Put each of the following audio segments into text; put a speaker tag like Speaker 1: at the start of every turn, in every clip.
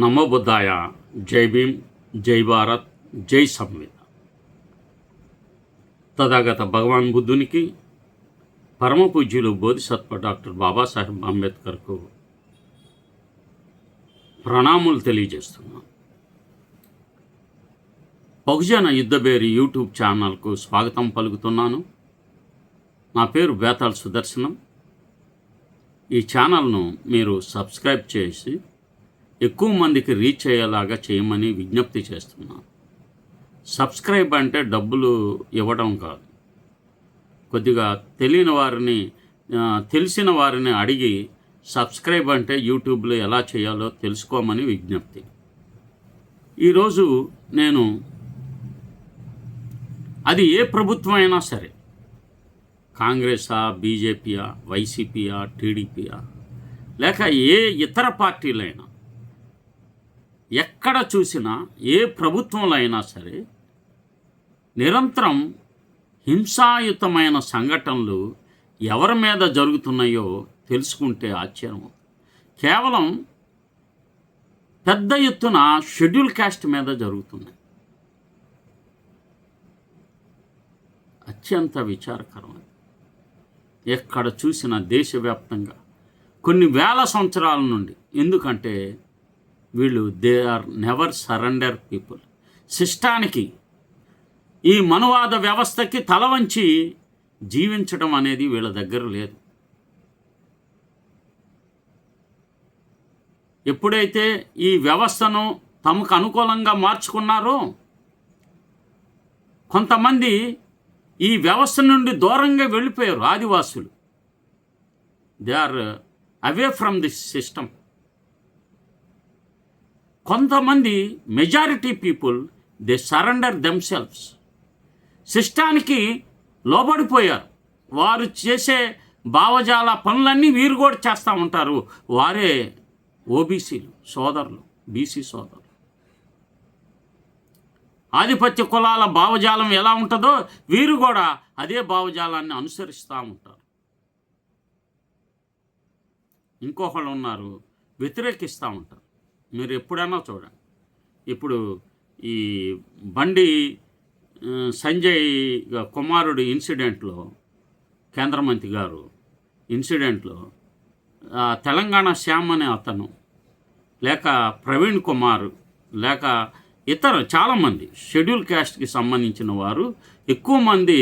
Speaker 1: నమో బుద్ధాయ. జై భీమ్, జై భారత్, జై సంవిధాన్. తథాగత భగవాన్ బుద్ధునికి, పరమ పూజ్యులు బోధిసత్వ డాక్టర్ బాబాసాహెబ్ అంబేద్కర్కు ప్రణాములు తెలియజేస్తున్నాను. బహుజన యుద్ధబేరి యూట్యూబ్ ఛానల్కు స్వాగతం పలుకుతున్నాను. నా పేరు బేతాళ సుదర్శనం. ఈ ఛానల్ను మీరు సబ్స్క్రైబ్ చేసి ఎక్కువ మందికి రీచ్ అయ్యేలాగా చేయమని విజ్ఞప్తి చేస్తున్నాను. సబ్స్క్రైబ్ అంటే డబ్బులు ఇవ్వడం కాదు, కొద్దిగా తెలిసిన వారిని అడిగి సబ్స్క్రైబ్ అంటే యూట్యూబ్లో ఎలా చేయాలో తెలుసుకోమని విజ్ఞప్తి. ఈరోజు నేను అది ఏ ప్రభుత్వం అయినా సరే, కాంగ్రెసా, బీజేపీయా, వైసీపీయా, టీడీపీయా, లేక ఏ ఇతర పార్టీలైనా, ఎక్కడ చూసినా ఏ ప్రభుత్వంలో అయినా సరే నిరంతరం హింసాయుతమైన సంఘటనలు ఎవరి మీద జరుగుతున్నాయో తెలుసుకుంటే ఆశ్చర్యం. కేవలం పెద్ద ఎత్తున షెడ్యూల్ కాస్ట్ మీద జరుగుతున్నాయి. అత్యంత విచారకరమైనది. ఎక్కడ చూసినా దేశవ్యాప్తంగా కొన్ని వేల సంవత్సరాల నుండి. ఎందుకంటే వీళ్ళు they are never surrender people. శిష్టానికి, ఈ మనువాద వ్యవస్థకి తల వంచి జీవించడం అనేది వీళ్ళ దగ్గర లేదు. ఎప్పుడైతే ఈ వ్యవస్థను తమకు అనుకూలంగా మార్చుకున్నారో, కొంతమంది ఈ వ్యవస్థ నుండి దూరంగా వెళ్ళిపోయారు. ఆదివాసులు, they are away from this system. కొంతమంది majority people they surrender themselves. సిస్టానికి లోబడిపోయారు. వారు చేసే భావజాల పనులన్నీ వీరు కూడా చేస్తూ ఉంటారు. వారే ఓబీసీలు సోదరులు, బీసీ సోదరులు. ఆధిపత్య కులాల భావజాలం ఎలా ఉంటుందో వీరు కూడా అదే భావజాలాన్ని అనుసరిస్తూ ఉంటారు. ఇంకొకళ్ళు ఉన్నారు, వ్యతిరేకిస్తూ ఉంటారు. మీరు ఎప్పుడైనా చూడండి. ఇప్పుడు ఈ బండి సంజయ్ కుమారుడు ఇన్సిడెంట్లో, కేంద్ర మంత్రి గారు ఇన్సిడెంట్లో తెలంగాణ శ్యామ్ అనే అతను, లేక ప్రవీణ్ కుమార్, లేక ఇతర చాలామంది షెడ్యూల్ క్యాస్ట్కి సంబంధించిన వారు ఎక్కువ మంది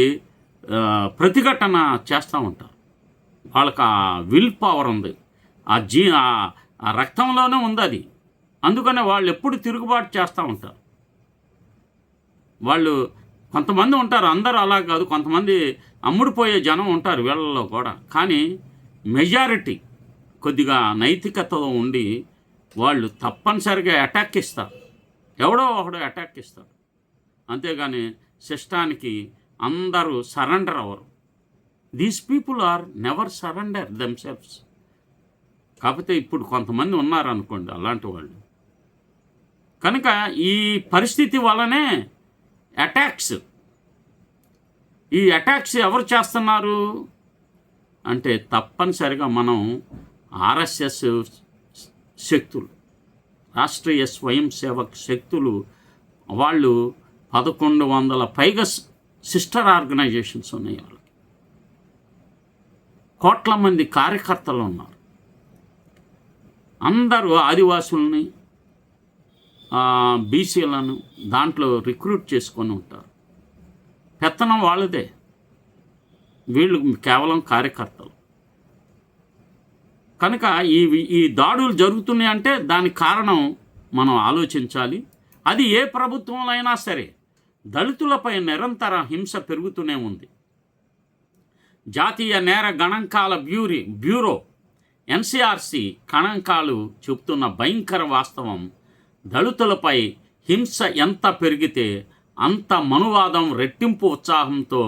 Speaker 1: ప్రతిఘటన చేస్తూ ఉంటారు. వాళ్ళకి ఆ విల్ పవర్ ఉంది, ఆ రక్తంలోనే ఉంది అది. అందుకనే వాళ్ళు ఎప్పుడు తిరుగుబాటు చేస్తూ ఉంటారు. వాళ్ళు కొంతమంది ఉంటారు, అందరూ అలా కాదు, కొంతమంది అమ్ముడుపోయే జనం ఉంటారు వీళ్ళలో కూడా. కానీ మెజారిటీ కొద్దిగా నైతికతతో ఉండి వాళ్ళు తప్పనిసరిగా అటాక్ ఇస్తారు. ఎవడో ఒకడు అటాక్ ఇస్తారు. అంతేగాని సిస్టానికి అందరూ సరెండర్ అవ్వరు. These people are never surrender themselves. కాకపోతే ఇప్పుడు కొంతమంది ఉన్నారనుకోండి అలాంటి వాళ్ళు. కనుక ఈ పరిస్థితి వల్లనే ఈ అటాక్స్ ఎవరు చేస్తున్నారు అంటే తప్పనిసరిగా మనం ఆర్ఎస్ఎస్ శక్తులు, రాష్ట్రీయ స్వయం సేవక్ శక్తులు, వాళ్ళు 1100 పైగా సిస్టర్ ఆర్గనైజేషన్స్ ఉన్నాయి. వాళ్ళకి కోట్ల మంది కార్యకర్తలు ఉన్నారు. అందరూ ఆదివాసుల్ని, బీసీలను దాంట్లో రిక్రూట్ చేసుకొని ఉంటారు. పెత్తనం వాళ్ళదే, వీళ్ళు కేవలం కార్యకర్తలు. కనుక ఈ దాడులు జరుగుతున్నాయి అంటే దానికి కారణం మనం ఆలోచించాలి. అది ఏ ప్రభుత్వంలో అయినా సరే దళితులపై నిరంతర హింస పెరుగుతూనే ఉంది. జాతీయ నేర గణాంకాల బ్యూరో ఎన్సీఆర్సీ గణాంకాలు చెబుతున్న భయంకర వాస్తవం, దళితులపై హింస ఎంత పెరిగితే అంత మనువాదం రెట్టింపు ఉత్సాహంతో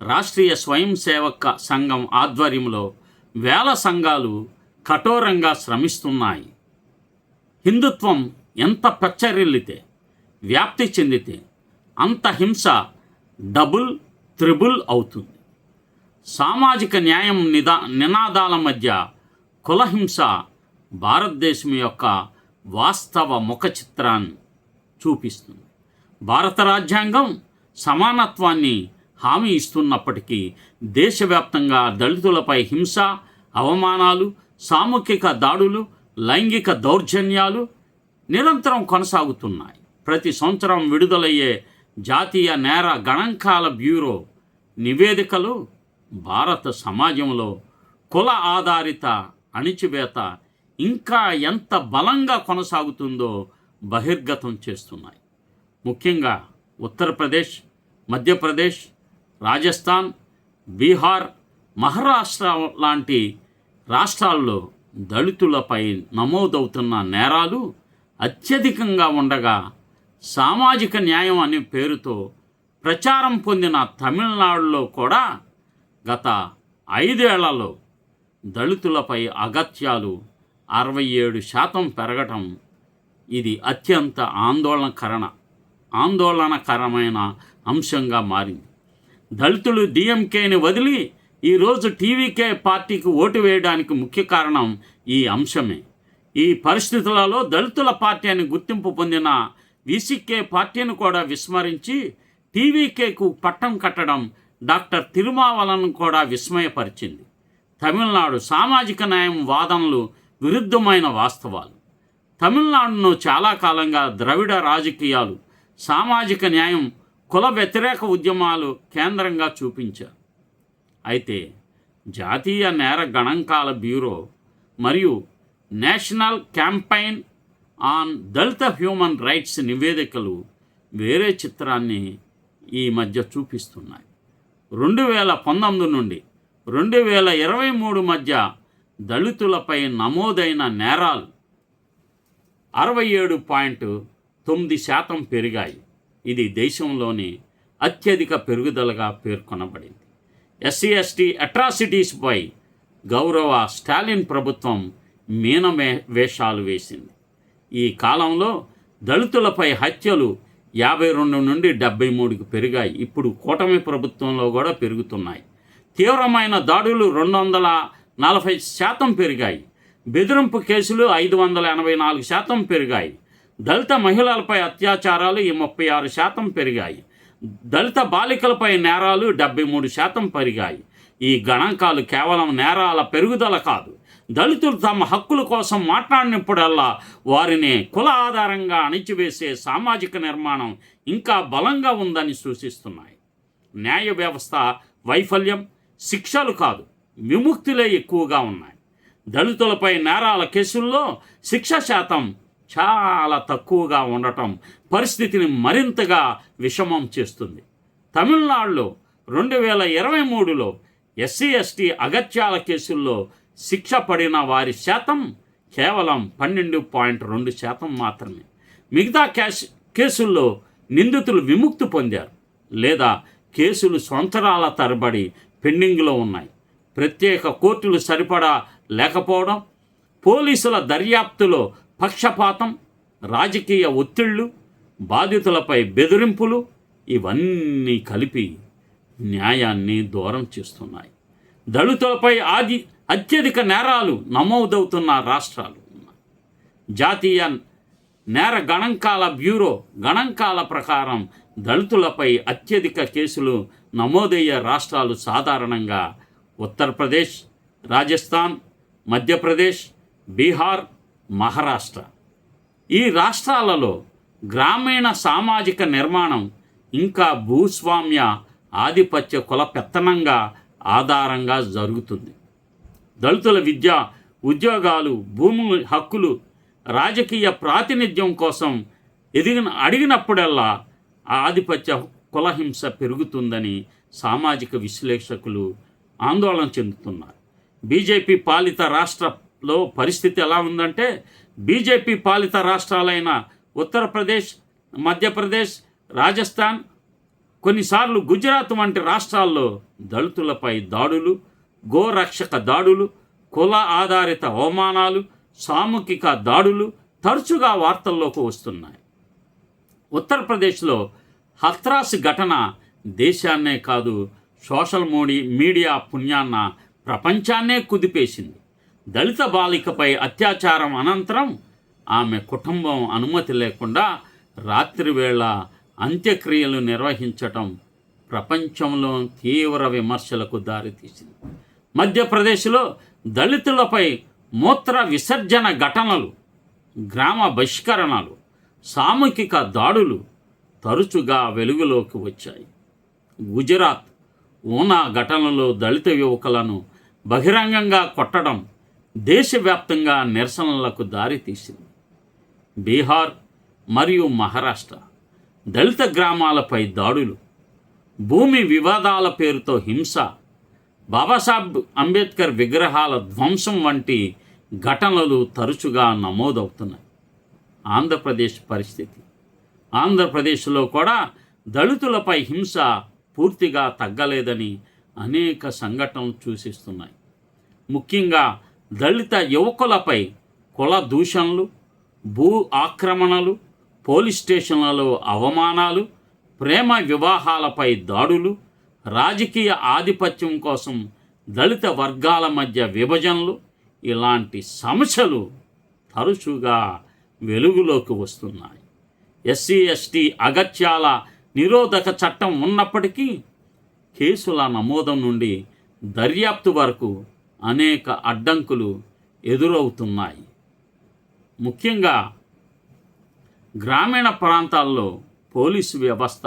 Speaker 1: రాష్ట్రీయ స్వయం సేవక సంఘం ఆధ్వర్యంలో వేల సంఘాలు కఠోరంగా శ్రమిస్తున్నాయి. హిందుత్వం ఎంత పెచ్చరిల్లితే, వ్యాప్తి చెందితే అంత హింస డబుల్ త్రిబుల్ అవుతుంది. సామాజిక న్యాయం నినాదాల మధ్య కులహింస భారతదేశం యొక్క వాస్తవ ముఖ చిత్రాన్ని చూపిస్తుంది. భారత రాజ్యాంగం సమానత్వాన్ని హామీ ఇస్తున్నప్పటికీ దేశవ్యాప్తంగా దళితులపై హింస, అవమానాలు, సామూహిక దాడులు, లైంగిక దౌర్జన్యాలు నిరంతరం కొనసాగుతున్నాయి. ప్రతి సంవత్సరం విడుదలయ్యే జాతీయ నేర గణాంకాల బ్యూరో నివేదికలు భారత సమాజంలో కుల ఆధారిత అణిచివేత ఇంకా ఎంత బలంగా కొనసాగుతుందో బహిర్గతం చేస్తున్నాయి. ముఖ్యంగా ఉత్తరప్రదేశ్, మధ్యప్రదేశ్, రాజస్థాన్, బీహార్, మహారాష్ట్ర లాంటి రాష్ట్రాల్లో దళితులపై నమోదవుతున్న నేరాలు అత్యధికంగా ఉండగా, సామాజిక న్యాయం అనే పేరుతో ప్రచారం పొందిన తమిళనాడులో కూడా గత 5 ఏళ్లలో దళితులపై అగత్యాలు 67% పెరగటం ఇది అత్యంత ఆందోళనకరమైన అంశంగా మారింది. దళితులు డిఎంకేని వదిలి ఈరోజు టీవీకే పార్టీకి ఓటు వేయడానికి ముఖ్య కారణం ఈ అంశమే. ఈ పరిస్థితులలో దళితుల పార్టీ అని గుర్తింపు పొందిన వీసీకే పార్టీని కూడా విస్మరించి టీవీకేకు పట్టం కట్టడం డాక్టర్ తిరుమావలను కూడా విస్మయపరిచింది. తమిళనాడు సామాజిక న్యాయం వాదనలు విరుద్ధమైన వాస్తవాలు. తమిళనాడును చాలా కాలంగా ద్రవిడ రాజకీయాలు, సామాజిక న్యాయం, కుల వ్యతిరేక ఉద్యమాలు కేంద్రంగా చూపించారు. అయితే జాతీయ నేర గణాంకాల బ్యూరో మరియు national campaign on Dalit human rights నివేదికలు వేరే చిత్రాన్ని ఈ మధ్య చూపిస్తున్నాయి. 2019 నుండి 2023 మధ్య దళితులపై నమోదైన నేరాలు 67.9% పెరిగాయి. ఇది దేశంలోని అత్యధిక పెరుగుదలగా పేర్కొనబడింది. ఎస్సీ ఎస్టీ అట్రాసిటీస్పై గౌరవ స్టాలిన్ ప్రభుత్వం వేషాలు వేసింది. ఈ కాలంలో దళితులపై హత్యలు 52 నుండి 73కి పెరిగాయి. ఇప్పుడు కూటమి ప్రభుత్వంలో కూడా పెరుగుతున్నాయి. తీవ్రమైన దాడులు 240% పెరిగాయి. బెదిరింపు కేసులు 584% పెరిగాయి. దళిత మహిళలపై అత్యాచారాలు 36% పెరిగాయి. దళిత బాలికలపై నేరాలు 73% పెరిగాయి. ఈ గణాంకాలు కేవలం నేరాల పెరుగుదల కాదు, దళితులు తమ హక్కుల కోసం మాట్లాడినప్పుడల్లా వారిని కుల ఆధారంగా అణిచివేసే సామాజిక నిర్మాణం ఇంకా బలంగా ఉందని సూచిస్తున్నాయి. న్యాయ వ్యవస్థ వైఫల్యం, శిక్షలు కాదు విముక్తులే ఎక్కువగా ఉన్నాయి. దళితులపై నేరాల కేసుల్లో శిక్ష శాతం చాలా తక్కువగా ఉండటం పరిస్థితిని మరింతగా విషమం చేస్తుంది. తమిళనాడులో 2023లో ఎస్సీ ఎస్టీ అగత్యాల కేసుల్లో శిక్ష పడిన వారి శాతం కేవలం 12.2% మాత్రమే. మిగతా కేసుల్లో నిందితులు విముక్తి పొందారు లేదా కేసులు సంవత్సరాల తరబడి పెండింగ్లో ఉన్నాయి. ప్రత్యేక కోర్టులు సరిపడా లేకపోవడం, పోలీసుల దర్యాప్తులో పక్షపాతం, రాజకీయ ఒత్తిళ్లు, బాధితులపై బెదిరింపులు ఇవన్నీ కలిపి న్యాయాన్ని దూరం చేస్తున్నాయి. దళితులపై అత్యధిక నేరాలు నమోదవుతున్న రాష్ట్రాలు ఉన్నాయి. జాతీయ నేర గణాంకాల బ్యూరో గణాంకాల ప్రకారం దళితులపై అత్యధిక కేసులు నమోదయ్యే రాష్ట్రాలు సాధారణంగా ఉత్తరప్రదేశ్, రాజస్థాన్, మధ్యప్రదేశ్, బీహార్, మహారాష్ట్ర. ఈ రాష్ట్రాలలో గ్రామీణ సామాజిక నిర్మాణం ఇంకా భూస్వామ్య ఆధిపత్య కుల పెత్తనంగా ఆధారంగా జరుగుతుంది. దళితుల విద్య, ఉద్యోగాలు, భూమి హక్కులు, రాజకీయ ప్రాతినిధ్యం కోసం అడిగినప్పుడల్లా ఆధిపత్య కులహింస పెరుగుతుందని సామాజిక విశ్లేషకులు ఆందోళన చెందుతున్నారు. బీజేపీ పాలిత రాష్ట్రంలో పరిస్థితి ఎలా ఉందంటే, బీజేపీ పాలిత రాష్ట్రాలైన ఉత్తరప్రదేశ్, మధ్యప్రదేశ్, రాజస్థాన్, కొన్నిసార్లు గుజరాత్ వంటి రాష్ట్రాల్లో దళితులపై దాడులు, గోరక్షక దాడులు, కుల ఆధారిత అవమానాలు, సామూహిక దాడులు తరచుగా వార్తల్లోకి వస్తున్నాయి. ఉత్తరప్రదేశ్లో హత్రాస్ ఘటన దేశాన్నే కాదు సోషల్ మీడియా పుణ్యాన్న ప్రపంచాన్నే కుదిపేసింది. దళిత బాలికపై అత్యాచారం అనంతరం ఆమె కుటుంబం అనుమతి లేకుండా రాత్రివేళ అంత్యక్రియలు నిర్వహించటం ప్రపంచంలో తీవ్ర విమర్శలకు దారితీసింది. మధ్యప్రదేశ్లో దళితులపై మూత్ర విసర్జన ఘటనలు, గ్రామ బహిష్కరణలు, సామూహిక దాడులు తరచుగా వెలుగులోకి వచ్చాయి. గుజరాత్ ఊనా ఘటనలో దళిత యువకులను బహిరంగంగా కొట్టడం దేశవ్యాప్తంగా నిరసనలకు దారితీసింది. బీహార్ మరియు మహారాష్ట్ర దళిత గ్రామాలపై దాడులు, భూమి వివాదాల పేరుతో హింస, బాబాసాహెబ్ అంబేద్కర్ విగ్రహాల ధ్వంసం వంటి ఘటనలు తరచుగా నమోదవుతున్నాయి. ఆంధ్రప్రదేశ్ పరిస్థితి. ఆంధ్రప్రదేశ్లో కూడా దళితులపై హింస పూర్తిగా తగ్గలేదని అనేక సంఘటనలు సూచిస్తున్నాయి. ముఖ్యంగా దళిత యువకులపై కుల దూషణలు, భూ ఆక్రమణలు, పోలీస్ స్టేషన్లలో అవమానాలు, ప్రేమ వివాహాలపై దాడులు, రాజకీయ ఆధిపత్యం కోసం దళిత వర్గాల మధ్య విభజనలు, ఇలాంటి సమస్యలు తరచుగా వెలుగులోకి వస్తున్నాయి. ఎస్సీ ఎస్టీ అగత్యాల నిరోధక చట్టం ఉన్నప్పటికీ కేసుల నమోదు నుండి దర్యాప్తు వరకు అనేక అడ్డంకులు ఎదురవుతున్నాయి. ముఖ్యంగా గ్రామీణ ప్రాంతాల్లో పోలీసు వ్యవస్థ,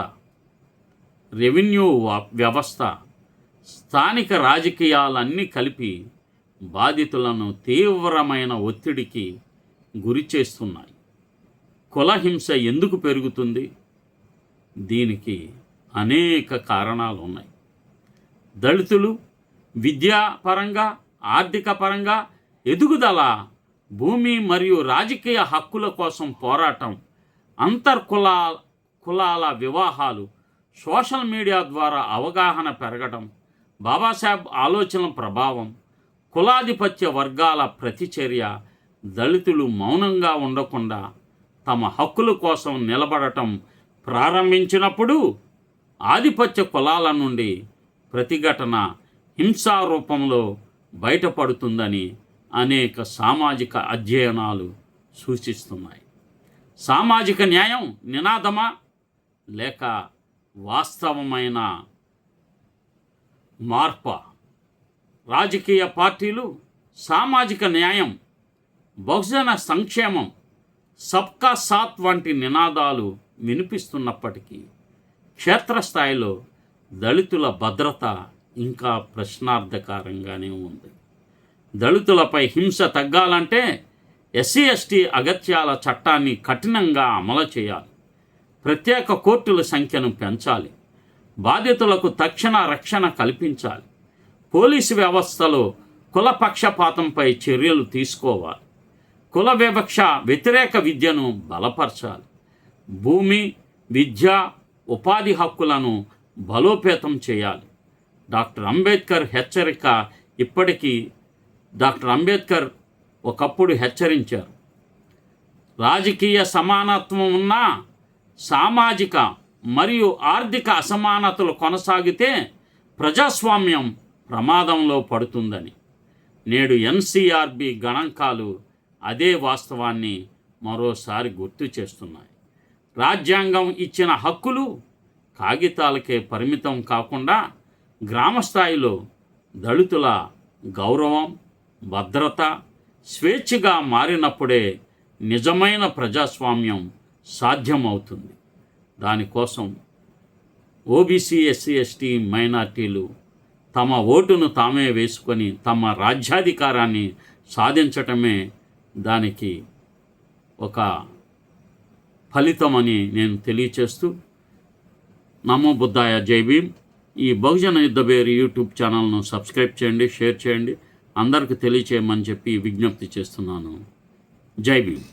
Speaker 1: రెవెన్యూ వ్యవస్థ, స్థానిక రాజకీయాలన్నీ కలిపి బాధితులను తీవ్రమైన ఒత్తిడికి గురి చేస్తున్నాయి. కులహింస ఎందుకు పెరుగుతుంది? దీనికి అనేక కారణాలు ఉన్నాయి. దళితులు విద్యాపరంగా, ఆర్థిక పరంగా ఎదుగుదల, భూమి మరియు రాజకీయ హక్కుల కోసం పోరాటం, కులాల వివాహాలు, సోషల్ మీడియా ద్వారా అవగాహన పెరగడం, బాబాసాహెబ్ ఆలోచనల ప్రభావం, కులాధిపత్య వర్గాల ప్రతిచర్య, దళితులు మౌనంగా ఉండకుండా తమ హక్కుల కోసం నిలబడటం ప్రారంభించినప్పుడు ఆధిపత్య కులాల నుండి ప్రతిఘటన హింసా రూపంలో బయటపడుతుందని అనేక సామాజిక అధ్యయనాలు సూచిస్తున్నాయి. సామాజిక న్యాయం నినాదమా లేక వాస్తవమైన మార్పా? రాజకీయ పార్టీలు సామాజిక న్యాయం, బహుజన సంక్షేమం, సబ్కా సాత్ వంటి నినాదాలు వినిపిస్తున్నప్పటికీ క్షేత్రస్థాయిలో దళితుల భద్రత ఇంకా ప్రశ్నార్థకరంగానే ఉంది. దళితులపై హింస తగ్గాలంటే ఎస్సీ ఎస్టీ అగత్యాల చట్టాన్ని కఠినంగా అమలు చేయాలి. ప్రత్యేక కోర్టుల సంఖ్యను పెంచాలి. బాధితులకు తక్షణ రక్షణ కల్పించాలి. పోలీసు వ్యవస్థలో కుల పక్షపాతంపై చర్యలు తీసుకోవాలి. కుల వివక్ష వ్యతిరేక విద్యను బలపరచాలి. భూమి, విద్య, ఉపాధి హక్కులను బలోపేతం చేయాలి. డాక్టర్ అంబేద్కర్ హెచ్చరిక ఇప్పటికీ డాక్టర్ అంబేద్కర్ ఒకప్పుడు హెచ్చరించారు. రాజకీయ సమానత్వం ఉన్నా సామాజిక మరియు ఆర్థిక అసమానతలు కొనసాగితే ప్రజాస్వామ్యం ప్రమాదంలో పడుతుందని. నేడు ఎన్సీఆర్బీ గణాంకాలు అదే వాస్తవాన్ని మరోసారి గుర్తు చేస్తున్నాయి. రాజ్యాంగం ఇచ్చిన హక్కులు కాగితాలకే పరిమితం కాకుండా గ్రామస్థాయిలో దళితుల గౌరవం, భద్రత, స్వేచ్ఛగా మారినప్పుడే నిజమైన ప్రజాస్వామ్యం సాధ్యమవుతుంది. దానికోసం ఓబీసీ, ఎస్సీ, ఎస్టీ, మైనార్టీలు తమ ఓటును తామే వేసుకొని తమ రాజ్యాధికారాన్ని సాధించటమే దానికి ఒక ఫలితమని నేను తెలియచేస్తూ, నమో బుద్ధాయ, జై భీమ్. ఈ బహుజన యుద్ధబేరి యూట్యూబ్ ఛానల్ను సబ్స్క్రైబ్ చేయండి, షేర్ చేయండి, అందరికీ తెలియచేయమని చెప్పి విజ్ఞప్తి చేస్తున్నాను. జై భీమ్.